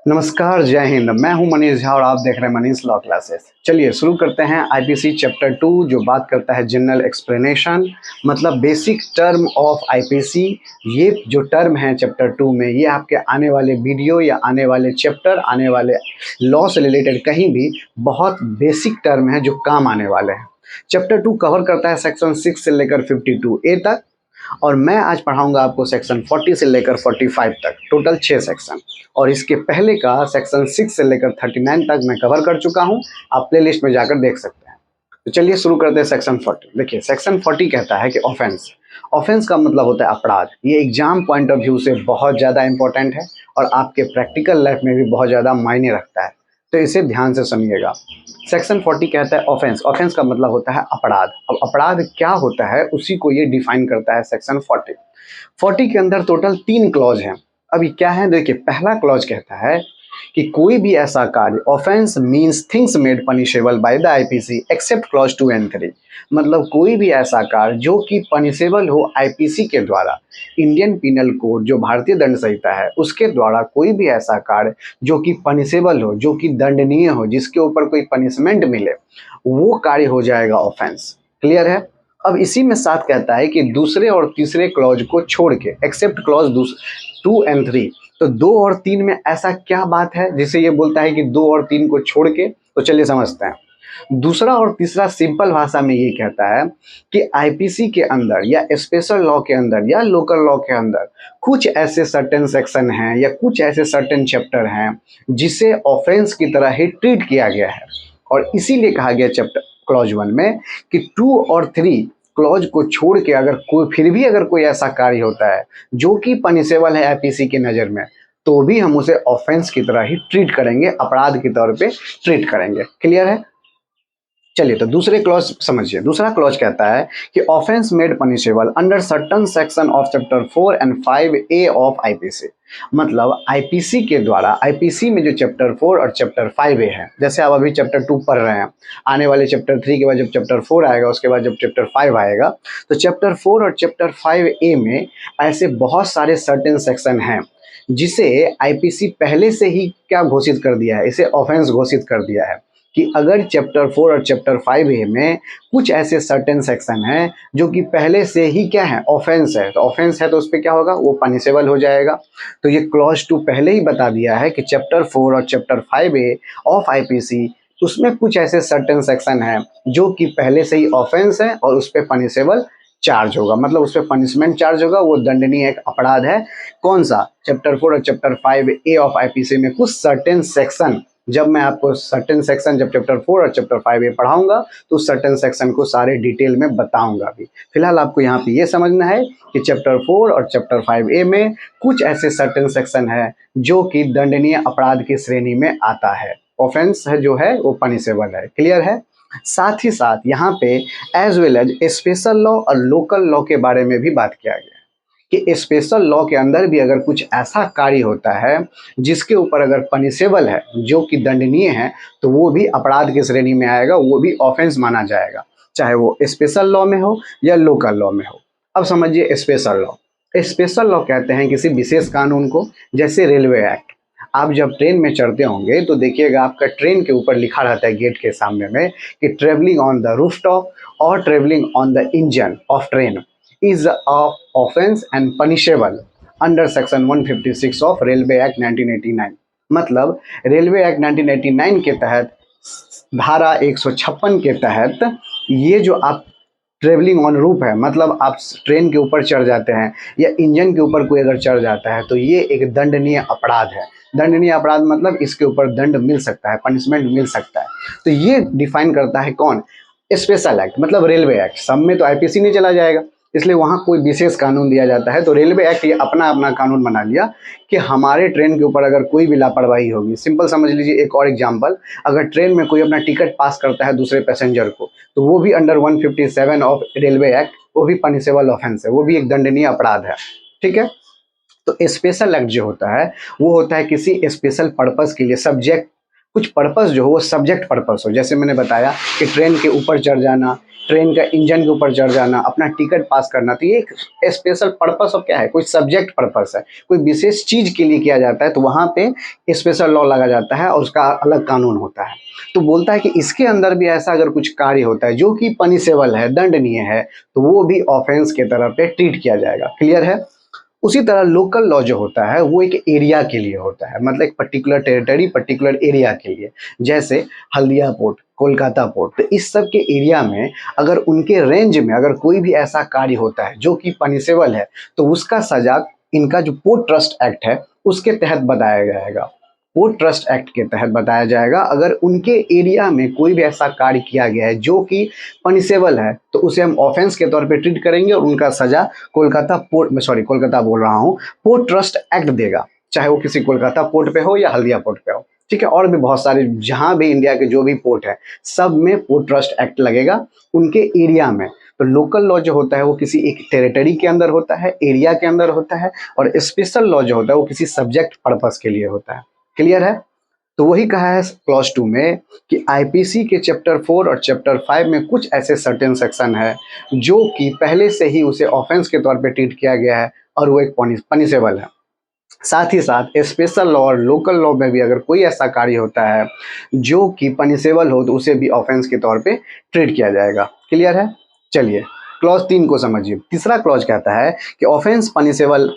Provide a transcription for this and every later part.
नमस्कार, जय हिंद। मैं हूं मनीष झा और आप देख रहे हैं मनीष लॉ क्लासेस। चलिए शुरू करते हैं आईपीसी चैप्टर 2 जो बात करता है जनरल एक्सप्लेनेशन, मतलब बेसिक टर्म ऑफ आईपीसी। ये जो टर्म है चैप्टर 2 में, ये आपके आने वाले वीडियो या आने वाले चैप्टर, आने वाले लॉ से रिलेटेड कहीं भी बहुत बेसिक टर्म है जो काम आने वाले हैं। चैप्टर 2 कवर करता है सेक्शन 6 से लेकर 52A तक, और मैं आज पढ़ाऊंगा आपको सेक्शन 40 से लेकर 45 तक, टोटल 6 सेक्शन। और इसके पहले का सेक्शन 6 से लेकर 39 तक मैं कवर कर चुका हूं, आप प्ले लिस्ट में जाकर देख सकते हैं। तो चलिए शुरू करते हैं सेक्शन 40। देखिए सेक्शन 40 कहता है कि ऑफेंस। ऑफेंस का मतलब होता है अपराध। ये एग्जाम पॉइंट ऑफ व्यू से बहुत ज़्यादा इंपॉर्टेंट है और आपके प्रैक्टिकल लाइफ में भी बहुत ज़्यादा मायने रखता है, तो इसे ध्यान से सुनिएगा। सेक्शन 40 कहता है ऑफेंस। ऑफेंस का मतलब होता है अपराध। अब अपराध क्या होता है उसी को ये डिफाइन करता है सेक्शन 40। 40 के अंदर टोटल 3 क्लॉज हैं। अभी क्या है, देखिए पहला क्लॉज कहता है कि कोई भी ऐसा कार्य, offence means things made punishable by the IPC except clause 2 and 3। मतलब कोई भी ऐसा कार्य जो कि पनिशेबल हो आईपीसी के द्वारा, इंडियन पिनल कोड जो भारतीय दंड संहिता है उसके द्वारा कोई भी ऐसा कार्य जो कि पनिशेबल हो, जो कि दंडनीय हो, जिसके ऊपर कोई पनिशमेंट मिले, वो कार्य हो जाएगा ऑफेंस। क्लियर है। अब इसी में साथ कहता है कि दूसरे और तीसरे क्लॉज को छोड़ के, एक्सेप्ट क्लॉज 2 and 3। तो 2 और 3 में ऐसा क्या बात है जिसे ये बोलता है कि 2 और 3 को छोड़ के? तो चलिए समझते हैं। दूसरा और तीसरा सिंपल भाषा में ये कहता है कि आईपीसी के अंदर या स्पेशल लॉ के अंदर या लोकल लॉ के अंदर कुछ ऐसे सर्टेन सेक्शन हैं या कुछ ऐसे सर्टेन चैप्टर हैं जिसे ऑफेंस की तरह ही ट्रीट किया गया है, और इसीलिए कहा गया चैप्टर क्लॉज 1 में कि 2 और 3 क्लॉज को छोड़ के अगर कोई फिर भी अगर कोई ऐसा कार्य होता है जो कि पनिशेबल है आईपीसी की नज़र में, तो भी हम उसे ऑफेंस की तरह ही ट्रीट करेंगे, अपराध के तौर पे ट्रीट करेंगे। क्लियर है। चलिए तो दूसरे क्लॉज समझिए। दूसरा क्लॉज कहता है कि offence made punishable under certain section of chapter 4 and 5A of IPC. मतलब आईपीसी के द्वारा, आईपीसी में जो चैप्टर 4 और चैप्टर 5A है, जैसे आप अभी चैप्टर 2 पढ़ रहे हैं, आने वाले चैप्टर 3 के बाद जब चैप्टर 4 आएगा, उसके बाद जब चैप्टर 5 आएगा, तो चैप्टर 4 और चैप्टर 5A में ऐसे बहुत सारे सर्टेन सेक्शन हैं जिसे आईपीसी पहले से ही क्या घोषित कर दिया है, इसे ऑफेंस घोषित कर दिया है कि अगर चैप्टर 4 और चैप्टर 5A में कुछ ऐसे सर्टेन सेक्शन हैं जो कि पहले से ही क्या है, ऑफेंस है, तो ऑफेंस है तो उस पर क्या होगा, वो पनिशेबल हो जाएगा। तो ये क्लॉज 2 पहले ही बता दिया है कि चैप्टर 4 और चैप्टर 5A ऑफ आईपीसी, उसमें कुछ ऐसे सर्टेन सेक्शन हैं जो कि पहले से ही ऑफेंस है और उस पर पनिशेबल चार्ज होगा, मतलब उस पर पनिशमेंट चार्ज होगा, वो दंडनीय एक अपराध है। कौन सा? चैप्टर 4 और चैप्टर 5A ऑफ आईपीसी में कुछ सर्टेन सेक्शन। जब मैं आपको सर्टेन सेक्शन, जब चैप्टर 4 और चैप्टर 5A पढ़ाऊंगा तो सर्टेन सेक्शन को सारे डिटेल में बताऊंगा भी। फिलहाल आपको यहाँ पे ये समझना है कि चैप्टर 4 और चैप्टर 5A में कुछ ऐसे सर्टेन सेक्शन है जो कि दंडनीय अपराध की श्रेणी में आता है, ऑफेंस है जो है वो पनिशेबल है। क्लियर है। साथ ही साथ यहाँ पे as well as special law और लोकल लॉ के बारे में भी बात किया गया है कि स्पेशल लॉ के अंदर भी अगर कुछ ऐसा कार्य होता है जिसके ऊपर अगर पनिशेबल है, जो कि दंडनीय है, तो वो भी अपराध की श्रेणी में आएगा, वो भी ऑफेंस माना जाएगा, चाहे वो स्पेशल लॉ में हो या लोकल लॉ में हो। अब समझिए स्पेशल लॉ। स्पेशल लॉ कहते हैं किसी विशेष कानून को, जैसे रेलवे एक्ट। आप जब ट्रेन में चढ़ते होंगे तो देखिएगा आपका ट्रेन के ऊपर लिखा रहता है गेट के सामने में कि ट्रेवलिंग ऑन द रूफटॉप और travelling on the engine of train is of offense and punishable under section 156 of railway act 1989। मतलब रेलवे एक्ट 1989 के तहत धारा 156 के तहत ये जो आप ट्रेवलिंग ऑन रूफ है, मतलब आप ट्रेन के ऊपर चढ़ जाते हैं या इंजन के ऊपर कोई अगर चढ़ जाता है, तो ये एक दंडनीय अपराध है। दंडनीय अपराध मतलब इसके ऊपर दंड मिल सकता है, पनिशमेंट मिल सकता है। तो ये डिफाइन करता है कौन? स्पेशल एक्ट, मतलब रेलवे एक्ट। सब में तो आईपीसी नहीं चला जाएगा, इसलिए वहाँ कोई विशेष कानून दिया जाता है। तो रेलवे एक्ट ये अपना अपना कानून बना लिया कि हमारे ट्रेन के ऊपर अगर कोई भी लापरवाही होगी, सिंपल समझ लीजिए। एक और एग्जांपल, अगर ट्रेन में कोई अपना टिकट पास करता है दूसरे पैसेंजर को, तो वो भी अंडर 157 ऑफ रेलवे एक्ट, वो भी पनिशेबल ऑफेंस है, वो भी एक दंडनीय अपराध है। ठीक है। तो स्पेशल एक्ट जो होता है वो होता है किसी स्पेशल पर्पस के लिए, सब्जेक्ट कुछ पर्पस जो हो वो सब्जेक्ट पर्पस हो। जैसे मैंने बताया कि ट्रेन के ऊपर चढ़ जाना, ट्रेन का इंजन के ऊपर चढ़ जाना, अपना टिकट पास करना, तो ये एक स्पेशल पर्पस ऑफ क्या है, कोई सब्जेक्ट पर्पस है, कोई विशेष चीज के लिए किया जाता है, तो वहां पे स्पेशल लॉ लगा जाता है और उसका अलग कानून होता है। तो बोलता है कि इसके अंदर भी ऐसा अगर कुछ कार्य होता है जो कि पनिशेबल है, दंडनीय है, तो वो भी ऑफेंस के तरह पे ट्रीट किया जाएगा। क्लियर है। उसी तरह लोकल लॉ जो होता है वो एक एरिया के लिए होता है, मतलब एक पर्टिकुलर टेरिटरी, पर्टिकुलर एरिया के लिए। जैसे हल्दिया पोर्ट, कोलकाता पोर्ट, तो इस सब के एरिया में अगर उनके रेंज में अगर कोई भी ऐसा कार्य होता है जो कि पनिशेबल है, तो उसका सजा इनका जो पोर्ट ट्रस्ट एक्ट है उसके तहत बताया जाएगा। पोर्ट ट्रस्ट एक्ट के तहत बताया जाएगा। अगर उनके एरिया में कोई भी ऐसा कार्य किया गया है जो कि पनिशेबल है, तो उसे हम ऑफेंस के तौर पे ट्रीट करेंगे और उनका सजा कोलकाता पोर्ट में, सॉरी कोलकाता बोल रहा हूँ, पोर्ट ट्रस्ट एक्ट देगा, चाहे वो किसी कोलकाता पोर्ट पे हो या हल्दिया पोर्ट पे हो। ठीक है। और भी बहुत सारे जहां भी इंडिया के जो भी पोर्ट है सब में पोर्ट ट्रस्ट एक्ट लगेगा उनके एरिया में। तो लोकल लॉ जो होता है वो किसी एक टेरिटरी के अंदर होता है, एरिया के अंदर होता है, और स्पेशल लॉ जो होता है वो किसी सब्जेक्ट पर्पस के लिए होता है। क्लियर है। तो वही कहा है क्लॉज 2 में कि आईपीसी के चैप्टर 4 और चैप्टर 5 में कुछ ऐसे सर्टेन सेक्शन है जो कि पहले से ही उसे ऑफेंस के तौर पे ट्रीट किया गया है और वो एक पनिशेबल है। साथ ही साथ स्पेशल लॉ और लोकल लॉ में भी अगर कोई ऐसा कार्य होता है जो कि पनिशेबल हो, तो उसे भी ऑफेंस के तौर पे ट्रीट किया जाएगा। क्लियर है। चलिए क्लॉज 3 को समझिए। तीसरा क्लॉज कहता है कि offence punishable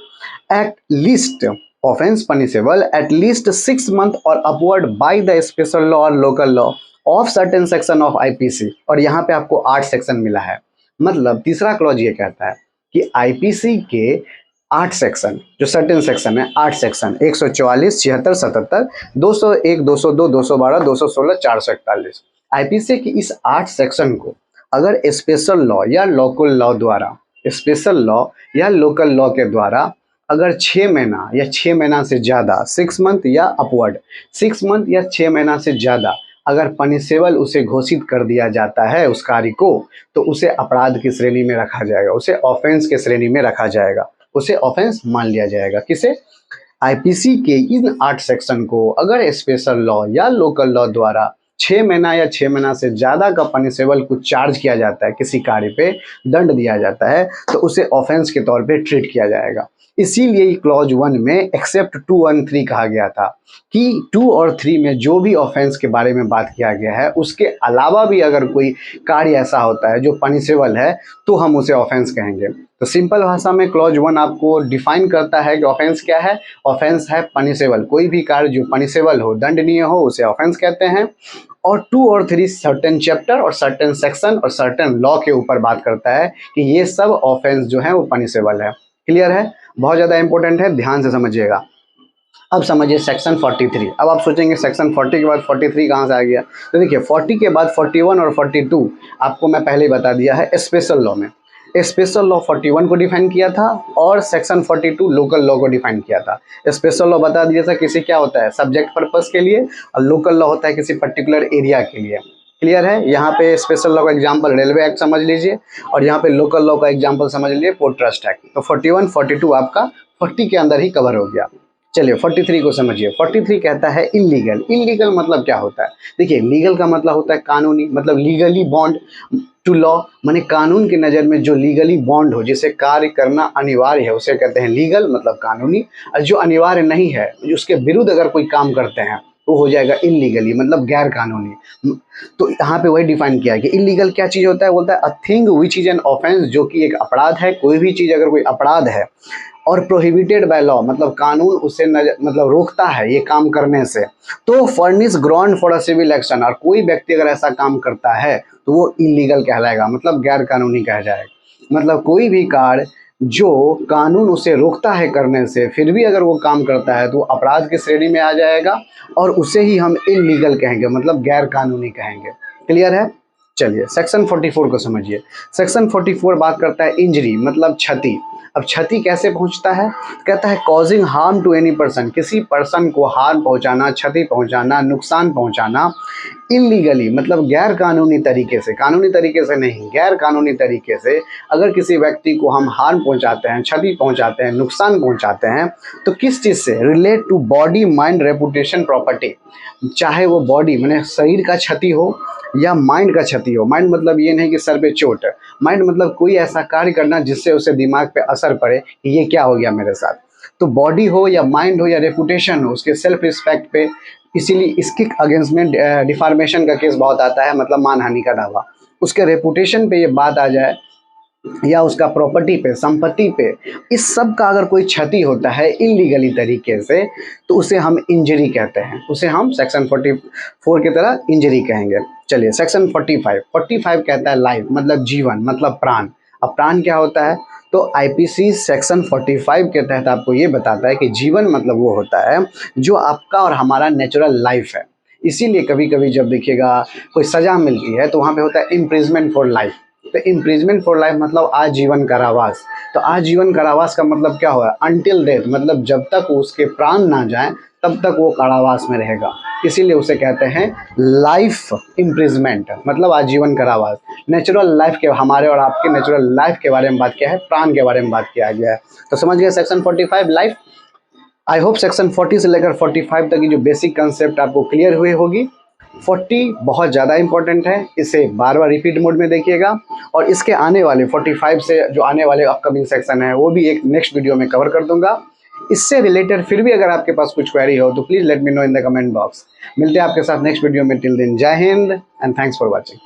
at least, offence punishable at least 6 month और upward by the special law और local law of certain section of IPC. और यहाँ पे आपको 8 सेक्शन मिला है। मतलब तीसरा क्लॉज ये कहता है कि आईपीसी के 8 सेक्शन, जो सर्टेन सेक्शन है 8 सेक्शन, 144, 76, 77, 201, 202, 212, 216, 441, आईपीसी की इस 8 सेक्शन को अगर स्पेशल लॉ या लोकल लॉ द्वारा, स्पेशल लॉ या लोकल लॉ के द्वारा अगर 6 महीना या 6 महीना से ज़्यादा, 6 मंथ या अपवर्ड, 6 मंथ या 6 महीना से ज़्यादा अगर पनिशेबल उसे घोषित कर दिया जाता है उस कार्य को, तो उसे अपराध की श्रेणी में रखा जाएगा, उसे ऑफेंस के श्रेणी में रखा जाएगा, उसे ऑफेंस मान लिया जाएगा। किसे? आईपीसी के इन 8 सेक्शन को अगर स्पेशल लॉ या लोकल लॉ द्वारा 6 महीना या 6 महीना से ज़्यादा का पनिशेबल कुछ चार्ज किया जाता है, किसी कार्य पे दंड दिया जाता है, तो उसे ऑफेंस के तौर पे ट्रीट किया जाएगा। इसीलिए क्लॉज 1 में एक्सेप्ट 2 और 3 कहा गया था कि 2 और 3 में जो भी ऑफेंस के बारे में बात किया गया है उसके अलावा भी अगर कोई कार्य ऐसा होता है जो पनिशेबल है तो हम उसे ऑफेंस कहेंगे। तो सिंपल भाषा में क्लॉज 1 आपको डिफाइन करता है कि ऑफेंस क्या है। ऑफेंस है पनिशेबल, कोई भी कार्य जो पनिशेबल हो, दंडनीय हो, उसे ऑफेंस कहते हैं। और 2 और 3 सर्टेन चैप्टर और सर्टेन सेक्शन और सर्टेन लॉ के ऊपर बात करता है कि ये सब ऑफेंस जो है वो पनिशेबल है। क्लियर है। बहुत ज़्यादा इंपॉर्टेंट है, ध्यान से समझिएगा। अब समझिए सेक्शन 43। अब आप सोचेंगे सेक्शन 40 के बाद 43 कहाँ से आ गया? तो देखिए 40 के बाद 41 और 42 आपको मैं पहले ही बता दिया है स्पेशल लॉ में। स्पेशल लॉ 41 को डिफाइन किया था और सेक्शन 42 लोकल लॉ को डिफाइन किया था। स्पेशल लॉ बता दिया था किसी क्या होता है, सब्जेक्ट पर्पस के लिए, और लोकल लॉ होता है किसी पर्टिकुलर एरिया के लिए। क्लियर है। यहाँ पे स्पेशल लॉ का एग्जांपल रेलवे एक्ट समझ लीजिए और यहाँ पे लोकल लॉ का एग्जांपल समझ लीजिए पोर्ट ट्रस्ट एक्ट। तो 41, 42 आपका 40 के अंदर ही कवर हो गया। चलिए 43 को समझिए। 43 कहता है इलीगल। इलीगल मतलब क्या होता है? देखिए लीगल का मतलब होता है कानूनी, मतलब लीगली बॉन्ड टू लॉ, माने कानून की नज़र में जो लीगली बॉन्ड हो, जिसे कार्य करना अनिवार्य है, उसे कहते हैं लीगल, मतलब कानूनी। और जो अनिवार्य नहीं है, जो उसके विरुद्ध अगर कोई काम करते हैं वो हो जाएगा इलीगली, मतलब गैर कानूनी। तो यहाँ पे वही डिफाइन किया है कि इलीगल क्या चीज़ होता है। बोलता है a thing which is an offence, जो कि एक अपराध है। कोई भी चीज़ अगर कोई अपराध है और प्रोहिबिटेड बाय लॉ, मतलब कानून उसे मतलब रोकता है ये काम करने से, तो furnish ground for a civil action, और कोई व्यक्ति अगर ऐसा काम करता है तो वो इलीगल कहलाएगा, मतलब गैर कानूनी कहा जाएगा। मतलब कोई भी कार्य जो कानून उसे रोकता है करने से, फिर भी अगर वो काम करता है तो वो अपराध की श्रेणी में आ जाएगा और उसे ही हम इलीगल कहेंगे, मतलब गैर कानूनी कहेंगे। क्लियर है। चलिए सेक्शन 44 को समझिए। सेक्शन 44 बात करता है इंजरी, मतलब क्षति। अब क्षति कैसे पहुंचता है? कहता है causing harm to any person, किसी पर्सन को हार्म पहुंचाना, क्षति पहुंचाना, नुकसान पहुंचाना इलीगली मतलब गैर कानूनी तरीके से, कानूनी तरीके से नहीं, गैर कानूनी तरीके से अगर किसी व्यक्ति को हम हार्म पहुंचाते हैं, क्षति पहुंचाते हैं, नुकसान पहुंचाते हैं, तो किस चीज़ से? Relate to body, mind, reputation, property. चाहे वो बॉडी माने शरीर का क्षति हो या माइंड का क्षति हो। माइंड मतलब ये नहीं कि सर पे चोट है, माइंड मतलब कोई ऐसा कार्य करना जिससे उसे दिमाग पे असर पड़े कि ये क्या हो गया मेरे साथ। तो बॉडी हो या माइंड हो या रेपुटेशन हो, उसके सेल्फ रिस्पेक्ट पे, इसीलिए इसके अगेंस्ट में डिफार्मेशन का केस बहुत आता है, मतलब मानहानि का दावा। उसके रेपुटेशन पे ये बात आ जाए या उसका प्रॉपर्टी पे, संपत्ति पे, इस सब का अगर कोई क्षति होता है इलीगली तरीके से, तो उसे हम इंजरी कहते हैं, उसे हम सेक्शन 44 की तरह इंजरी कहेंगे। चलिए सेक्शन 45 कहता है लाइफ मतलब जीवन, मतलब प्राण। अब प्राण क्या होता है? तो आईपीसी सेक्शन 45 के तहत आपको ये बताता है कि जीवन मतलब वो होता है जो आपका और हमारा नेचुरल लाइफ है। इसीलिए कभी कभी जब देखिएगा कोई सज़ा मिलती है तो वहाँ पे होता है इम्प्रिजमेंट फॉर लाइफ। तो इम्प्रिजमेंट फॉर लाइफ मतलब आजीवन कारावास। तो आजीवन कारावास का मतलब क्या हुआ? अनटिल डेथ, मतलब जब तक उसके प्राण ना जाएं तब तक वो कारावास में रहेगा, इसीलिए उसे कहते हैं लाइफ इम्प्रिजमेंट, मतलब आजीवन कारावास। नेचुरल लाइफ के, हमारे और आपके नेचुरल लाइफ के बारे में बात किया है, प्राण के बारे में बात किया गया है। तो समझ गए section 45 life. I hope section 40 से लेकर 45 तक की जो बेसिक कंसेप्ट आपको क्लियर हुई होगी। 40 बहुत ज़्यादा इंपॉर्टेंट है, इसे बार बार रिपीट मोड में देखिएगा, और इसके आने वाले 45 से जो आने वाले अपकमिंग सेक्शन है वो भी एक नेक्स्ट वीडियो में कवर कर दूंगा। इससे रिलेटेड फिर भी अगर आपके पास कुछ क्वेरी हो तो please let me know in the comment box. मिलते हैं आपके साथ नेक्स्ट वीडियो में। टिल देन जय Hind and thanks for watching.